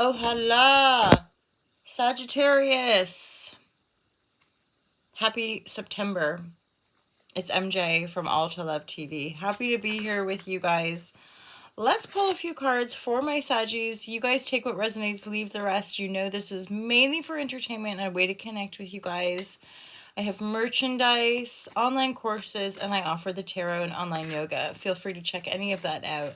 Oh, hola, Sagittarius. Happy September. It's MJ from All to Love TV. Happy to be here with you guys. Let's pull a few cards for my Saggies. You guys take what resonates, leave the rest. You know this is mainly for entertainment and a way to connect with you guys. I have merchandise, online courses, and I offer the tarot and online yoga. Feel free to check any of that out.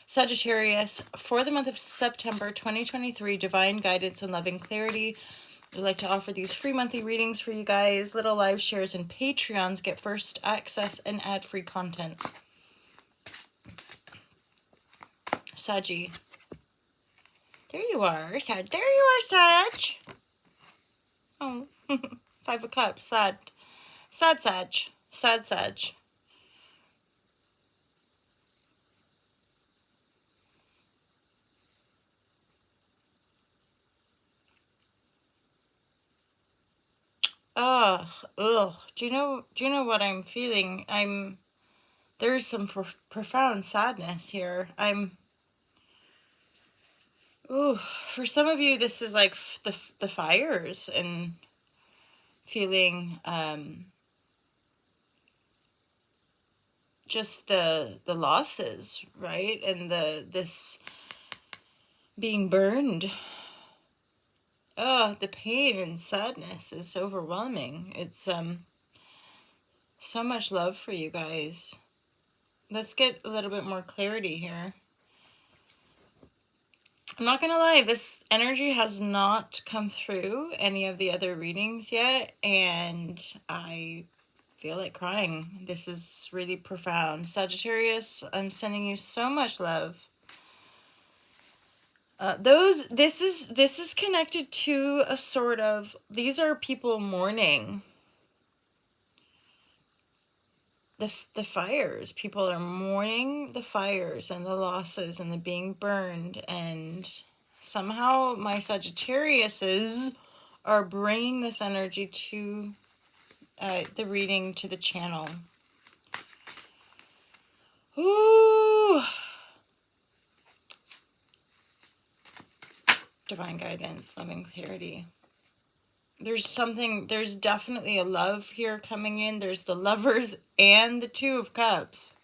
Sagittarius, for the month of September 2023, divine guidance and loving clarity. I'd like to offer these free monthly readings for you guys. Little live shares and Patreons get first access and ad-free content. Saggy. There you are, Sag. There you are, Sag. Oh, 5 of Cups. Sad. Sad Sag. Sad Sag. Ugh. Do you know what I'm feeling? There's some profound sadness here. Ooh, for some of you, this is like the fires and feeling just the losses, right? And this being burned. Oh, the pain and sadness is overwhelming. It's so much love for you guys. Let's get a little bit more clarity here. I'm not gonna lie, this energy has not come through any of the other readings yet, and I feel like crying. This is really profound. Sagittarius, I'm sending you so much love. This is connected to a sort of, these are people mourning the fires. People are mourning the fires and the losses and the being burned, and somehow my Sagittariuses are bringing this energy to the reading, to the channel. Ooh. Divine guidance, loving clarity. There's definitely a love here coming in. There's the Lovers and the Two of Cups.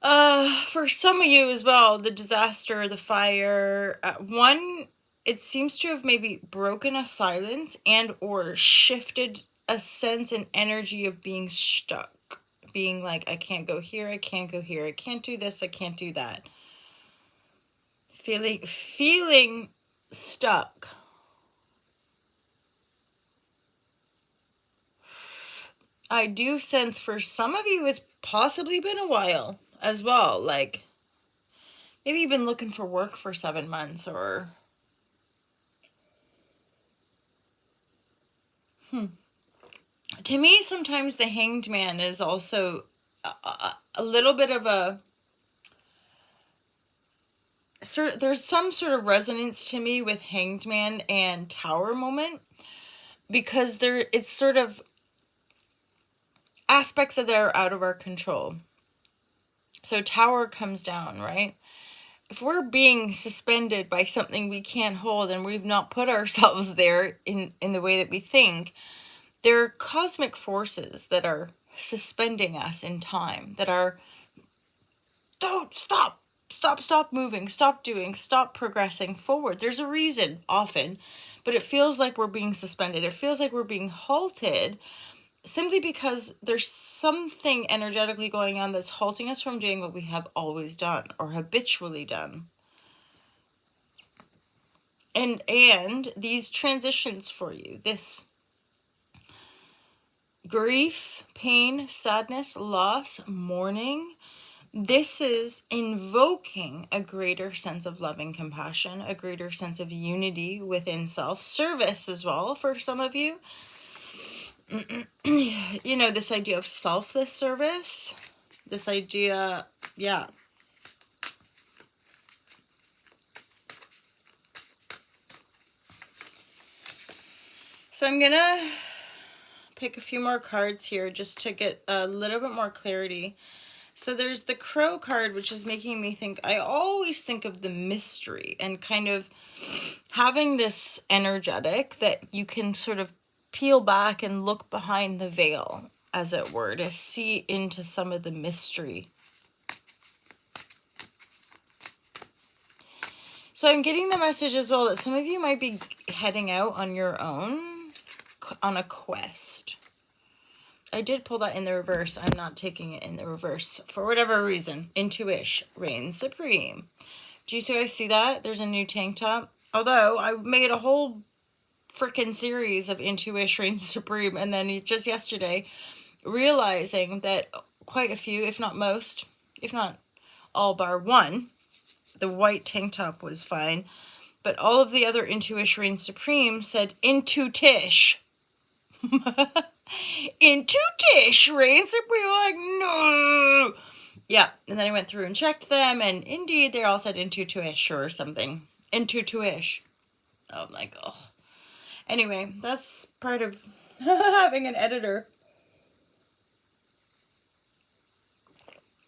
For some of you as well, the disaster, the fire, it seems to have maybe broken a silence and or shifted a sense and energy of being stuck. Being like, I can't go here, I can't go here, I can't do this, I can't do that. Feeling stuck. I do sense for some of you it's possibly been a while as well. Like, maybe you've been looking for work for 7 months or... To me, sometimes the Hanged Man is also a little bit of a... There's some sort of resonance to me with Hanged Man and Tower moment, because it's sort of aspects that are out of our control. So Tower comes down, right? If we're being suspended by something we can't hold and we've not put ourselves there in the way that we think, there are cosmic forces that are suspending us in time, that are, don't stop moving, stop doing, stop progressing forward. There's a reason often, but it feels like we're being suspended. It feels like we're being halted simply because there's something energetically going on that's halting us from doing what we have always done or habitually done. And these transitions for you, this grief, pain, sadness, loss, mourning, this is invoking a greater sense of loving compassion, a greater sense of unity within self, service as well for some of you. You know, this idea of selfless service, this idea, yeah. So I'm gonna pick a few more cards here just to get a little bit more clarity. So there's the Crow card, which is making me think, I always think of the mystery and kind of having this energetic that you can sort of peel back and look behind the veil, as it were, to see into some of the mystery. So I'm getting the message as well that some of you might be heading out on your own on a quest. I did pull that in the reverse. I'm not taking it in the reverse for whatever reason. Intuition reigns supreme. Do you see? I see that there's a new tank top. Although I made a whole freaking series of Intuition reigns supreme, and then just yesterday realizing that quite a few, if not most, if not all bar one, the white tank top was fine, but all of the other Intuition reigns supreme said into Tish. Into Tish reigns supreme. Like, no. Yeah, and then I went through and checked them, and indeed they all said into Tish or something. Into Tish. Oh my god. Anyway, that's part of having an editor.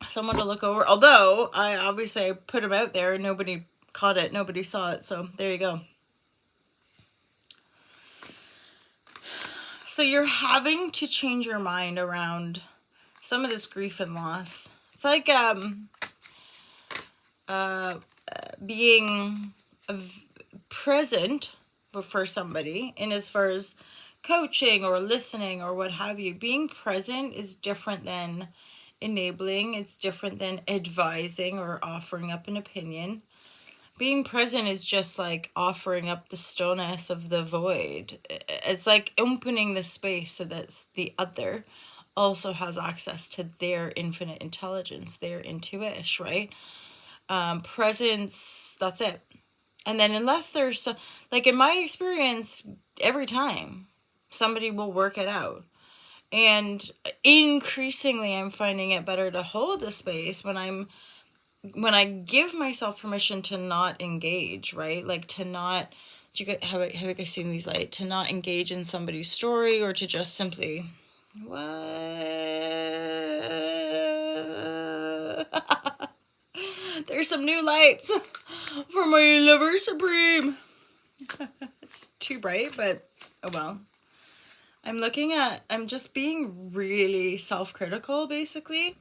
Someone to look over. Although, I put them out there and nobody caught it. Nobody saw it. So, there you go. So, you're having to change your mind around some of this grief and loss. It's like being present for somebody, and as far as coaching or listening or what have you, being present is different than enabling. It's different than advising or offering up an opinion. Being present is just like offering up the stillness of the void. It's like opening the space so that the other also has access to their infinite intelligence, their intuition, right? Presence, that's it. And then unless there's some, like in my experience, every time somebody will work it out. And increasingly I'm finding it better to hold the space when I give myself permission to not engage, right? Like to not, have you guys seen these, like, to not engage in somebody's story, or to just simply, what? There's some new lights for my lover supreme. It's too bright, but oh well. I'm just being really self-critical, basically.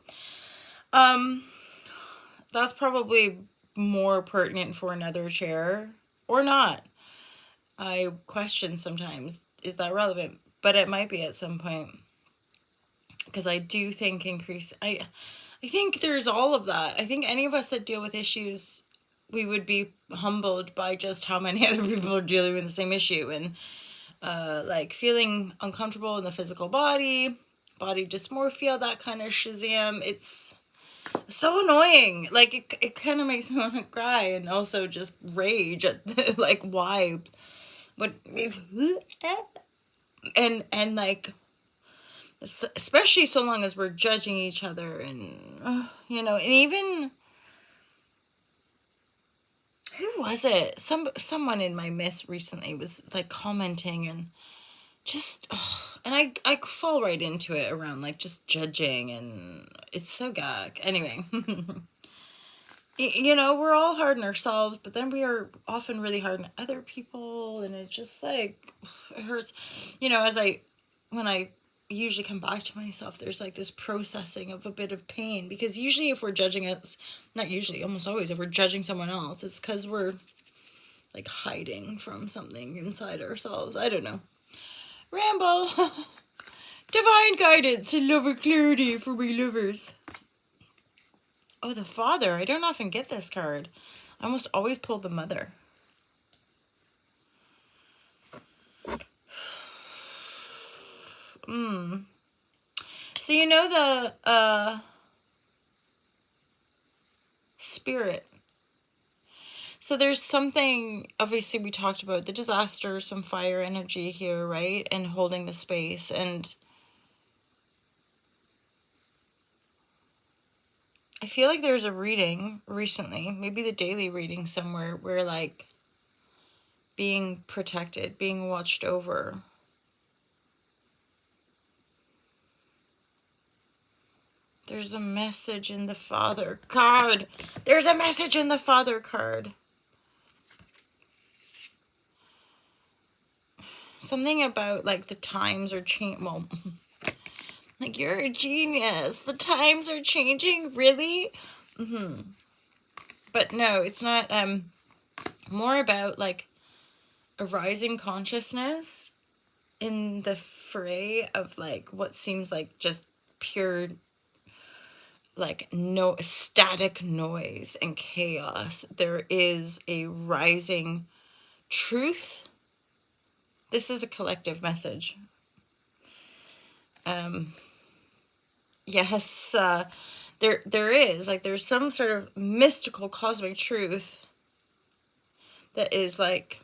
That's probably more pertinent for another chair, or not. I question sometimes, is that relevant? But it might be at some point. Because I do think I think there's all of that. I think any of us that deal with issues, we would be humbled by just how many other people are dealing with the same issue. And like feeling uncomfortable in the physical body dysmorphia, that kind of Shazam. It's so annoying. Like it kind of makes me want to cry, and also just rage at the, like, why, but and like, especially so long as we're judging each other, and and even, who was it? Someone in my myths recently was like commenting, and just, and I fall right into it around like just judging, and it's so gag. Anyway, we're all hard on ourselves, but then we are often really hard on other people, and it just like, it hurts. When I usually come back to myself, there's like this processing of a bit of pain, because usually if we're judging us, not usually, almost always, if we're judging someone else, it's because we're like hiding from something inside ourselves. I don't know. Ramble. Divine guidance and lover clarity for me lovers. Oh, the Father. I don't often get this card. I almost always pull the Mother. So the Spirit. So there's something, obviously we talked about the disaster, some fire energy here, right? And holding the space. And I feel like there's a reading recently, maybe the daily reading somewhere, where like being protected, being watched over. There's a message in the Father card. There's a message in the Father card. Something about, like, the times are changing. Well, like, you're a genius. The times are changing? Really? But no, it's not. More about, like, a rising consciousness in the fray of, like, what seems like just pure, like, no static noise and chaos. There is a rising truth. This is a collective message. Yes, there is, like, there's some sort of mystical cosmic truth that is, like,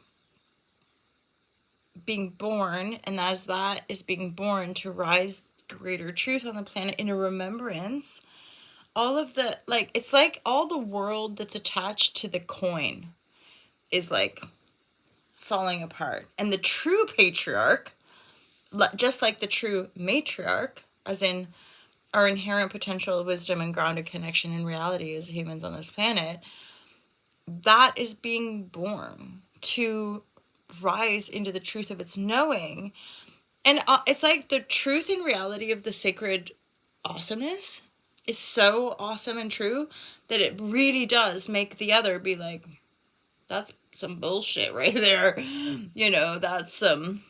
being born, and as that is being born to rise greater truth on the planet in a remembrance, all of the, like, it's like all the world that's attached to the coin is, like, falling apart. And the true patriarch, just like the true matriarch, as in our inherent potential, wisdom, and grounded connection in reality as humans on this planet, that is being born to rise into the truth of its knowing. And it's like the truth and reality of the sacred awesomeness is so awesome and true that it really does make the other be like, that's some bullshit right there. You know, that's some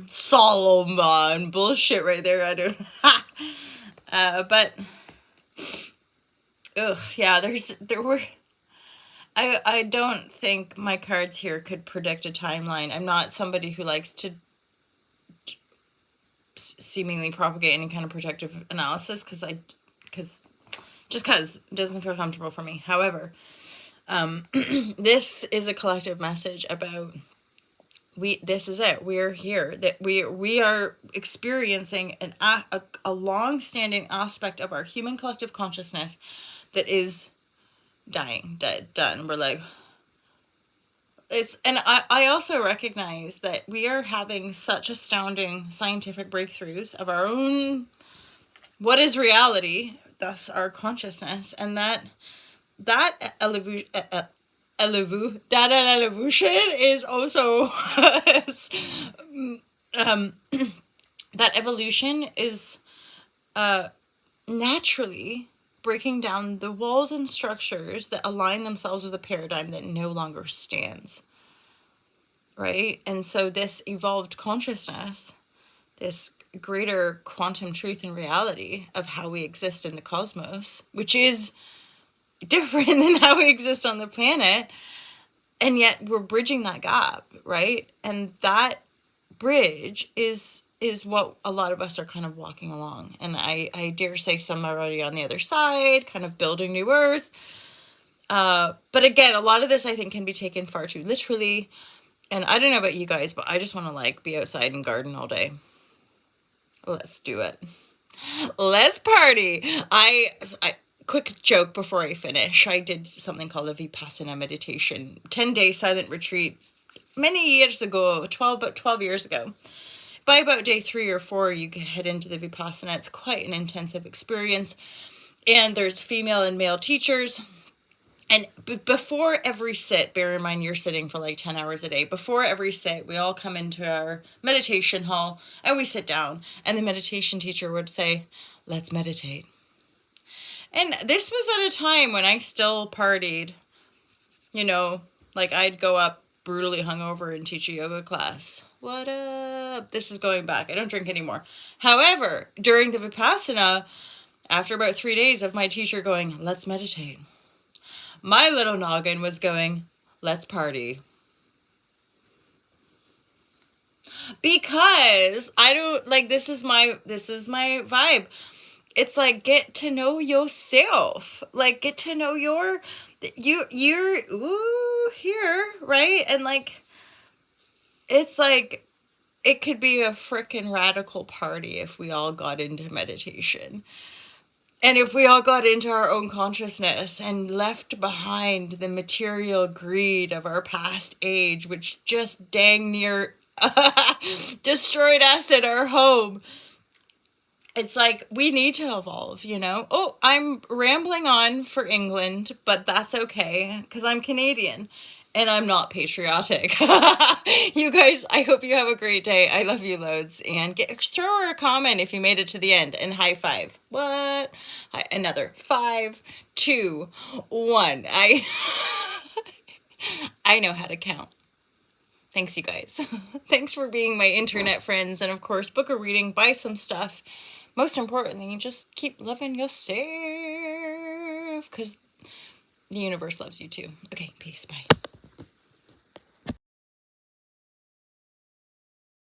Solomon bullshit right there. I don't but yeah, there were, I don't think my cards here could predict a timeline. I'm not somebody who likes to seemingly propagate any kind of projective analysis because it doesn't feel comfortable for me. However, this is a collective message about this is it. We're here. That we are experiencing a long-standing aspect of our human collective consciousness that is dying, dead, done. We're like, and I also recognize that we are having such astounding scientific breakthroughs of our own, what is reality, thus our consciousness, and that evolution is also that evolution is naturally breaking down the walls and structures that align themselves with a paradigm that no longer stands, right? And so this evolved consciousness, this greater quantum truth and reality of how we exist in the cosmos, which is different than how we exist on the planet, and yet we're bridging that gap, right? And that bridge is what a lot of us are kind of walking along. And I dare say some are already on the other side, kind of building new earth. But again, a lot of this I think can be taken far too literally. And I don't know about you guys, but I just want to, like, be outside and garden all day. Let's do it. Let's party. I quick joke before I finish. I did something called a Vipassana meditation, 10-day silent retreat many years ago, 12 years ago. By about day 3 or 4, you can head into the Vipassana. It's quite an intensive experience. And there's female and male teachers. And before every sit, bear in mind you're sitting for like 10 hours a day. Before every sit, we all come into our meditation hall and we sit down. And the meditation teacher would say, let's meditate. And this was at a time when I still partied. You know, like, I'd go up brutally hungover and teach a yoga class. What up? This is going back. I don't drink anymore. However, during the Vipassana, after about 3 days of my teacher going, let's meditate, my little noggin was going, let's party. Because I don't, like, this is my vibe. It's like, get to know yourself. Like, get to know you're here, right? And, like, it's like, it could be a frickin' radical party if we all got into meditation. And if we all got into our own consciousness and left behind the material greed of our past age, which just dang near destroyed us at our home, it's like we need to evolve, you know? Oh, I'm rambling on for England, but that's okay because I'm Canadian and I'm not patriotic. You guys, I hope you have a great day. I love you loads, and throw her a comment if you made it to the end, and high five. What? Another 5, 2, 1. I know how to count. Thanks, you guys. Thanks for being my internet friends. And of course, book a reading, buy some stuff. Most importantly, just keep loving yourself because the universe loves you too. Okay, peace. Bye.